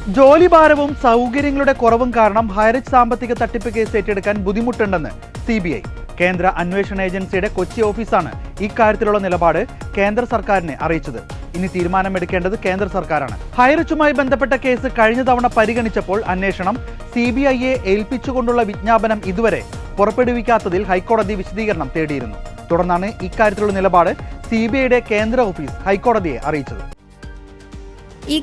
ജോലിഭാരവും സൗകര്യങ്ങളുടെ കുറവും കാരണം ഹൈറിച്ച് സാമ്പത്തിക തട്ടിപ്പ് കേസ് ഏറ്റെടുക്കാൻ ബുദ്ധിമുട്ടുണ്ടെന്ന് CBI. കേന്ദ്ര അന്വേഷണ ഏജൻസിയുടെ കൊച്ചി ഓഫീസാണ് ഇക്കാര്യത്തിലുള്ള നിലപാട് കേന്ദ്ര സർക്കാരിനെ അറിയിച്ചത്. ഇനി തീരുമാനമെടുക്കേണ്ടത് കേന്ദ്ര സർക്കാരാണ്. ഹൈറിച്ചുമായി ബന്ധപ്പെട്ട കേസ് കഴിഞ്ഞ തവണ പരിഗണിച്ചപ്പോൾ അന്വേഷണം CBIയെ ഏൽപ്പിച്ചുകൊണ്ടുള്ള വിജ്ഞാപനം ഇതുവരെ പുറപ്പെടുവിക്കാത്തതിൽ ഹൈക്കോടതി വിശദീകരണം തേടിയിരുന്നു. തുടർന്നാണ് ഇക്കാര്യത്തിലുള്ള നിലപാട് CBIയുടെ കേന്ദ്ര ഓഫീസ് ഹൈക്കോടതിയെ അറിയിച്ചത്.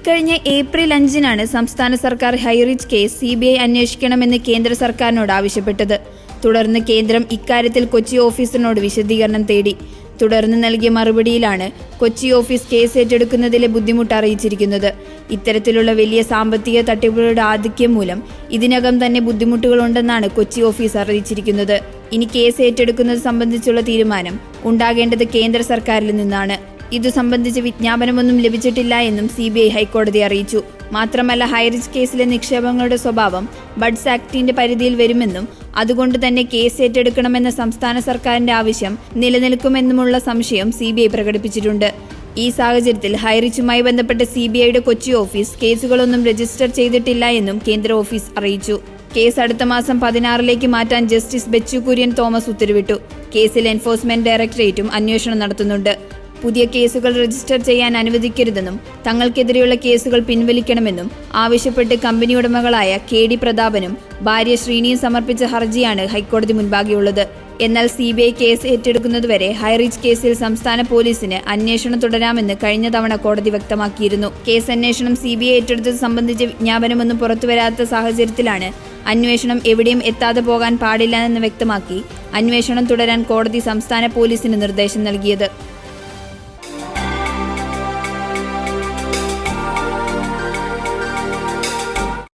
കഴിഞ്ഞ ഏപ്രിൽ 5-നാണ് സംസ്ഥാന സർക്കാർ ഹൈറിച്ച് കേസ് CBI അന്വേഷിക്കണമെന്ന് കേന്ദ്ര സർക്കാരിനോട് ആവശ്യപ്പെട്ടത്. തുടർന്ന് കേന്ദ്രം ഇക്കാര്യത്തിൽ കൊച്ചി ഓഫീസിനോട് വിശദീകരണം തേടി. തുടർന്ന് നൽകിയ മറുപടിയിലാണ് കൊച്ചി ഓഫീസ് കേസ് ഏറ്റെടുക്കുന്നതിലെ ബുദ്ധിമുട്ട് അറിയിച്ചിരിക്കുന്നത്. ഇത്തരത്തിലുള്ള വലിയ സാമ്പത്തിക തട്ടിപ്പുകളുടെ ആധിക്യം മൂലം ഇതിനകം തന്നെ ബുദ്ധിമുട്ടുകളുണ്ടെന്നാണ് കൊച്ചി ഓഫീസ് അറിയിച്ചിരിക്കുന്നത്. ഇനി കേസ് ഏറ്റെടുക്കുന്നത് സംബന്ധിച്ചുള്ള തീരുമാനം ഉണ്ടാകേണ്ടത് കേന്ദ്ര സർക്കാരിൽ നിന്നാണ്. ഇതു സംബന്ധിച്ച് വിജ്ഞാപനമൊന്നും ലഭിച്ചിട്ടില്ല എന്നും CBI ഹൈക്കോടതി അറിയിച്ചു. മാത്രമല്ല ഹൈറിച്ച് കേസിലെ നിക്ഷേപങ്ങളുടെ സ്വഭാവം ബഡ്സ് ആക്ടിന്റെ പരിധിയിൽ വരുമെന്നും അതുകൊണ്ട് തന്നെ കേസ് ഏറ്റെടുക്കണമെന്ന സംസ്ഥാന സർക്കാരിന്റെ ആവശ്യം നിലനിൽക്കുമെന്നുമുള്ള സംശയം CBI പ്രകടിപ്പിച്ചിട്ടുണ്ട്. ഈ സാഹചര്യത്തിൽ ഹൈറിച്ചുമായി ബന്ധപ്പെട്ട CBIയുടെ കൊച്ചി ഓഫീസ് കേസുകളൊന്നും രജിസ്റ്റർ ചെയ്തിട്ടില്ല എന്നും കേന്ദ്ര ഓഫീസ് അറിയിച്ചു. കേസ് അടുത്ത മാസം 16-ലേക്ക് മാറ്റാൻ ജസ്റ്റിസ് ബെച്ചു കുര്യൻ തോമസ് ഉത്തരവിട്ടു. കേസിൽ എൻഫോഴ്സ്മെന്റ് ഡയറക്ടറേറ്റും അന്വേഷണം നടത്തുന്നുണ്ട്. പുതിയ കേസുകൾ രജിസ്റ്റർ ചെയ്യാൻ അനുവദിക്കരുതെന്നും തങ്ങൾക്കെതിരെയുള്ള കേസുകൾ പിൻവലിക്കണമെന്നും ആവശ്യപ്പെട്ട് കമ്പനി ഉടമകളായ KD പ്രതാപനും ഭാര്യ ശ്രീനിയും സമർപ്പിച്ച ഹർജിയാണ് ഹൈക്കോടതി മുൻപാകെയുള്ളത്. എന്നാൽ CBI കേസ് ഏറ്റെടുക്കുന്നതുവരെ ഹൈറിച്ച് കേസിൽ സംസ്ഥാന പോലീസിന് അന്വേഷണം തുടരാമെന്ന് കഴിഞ്ഞ തവണ കോടതി വ്യക്തമാക്കിയിരുന്നു. കേസ് അന്വേഷണം CBI ഏറ്റെടുത്തത് സംബന്ധിച്ച വിജ്ഞാപനമൊന്നും പുറത്തുവരാത്ത സാഹചര്യത്തിലാണ് അന്വേഷണം എവിടെയും എത്താതെ പോകാൻ പാടില്ല എന്ന് വ്യക്തമാക്കി അന്വേഷണം തുടരാൻ കോടതി സംസ്ഥാന പോലീസിന് നിർദ്ദേശം നൽകിയത്.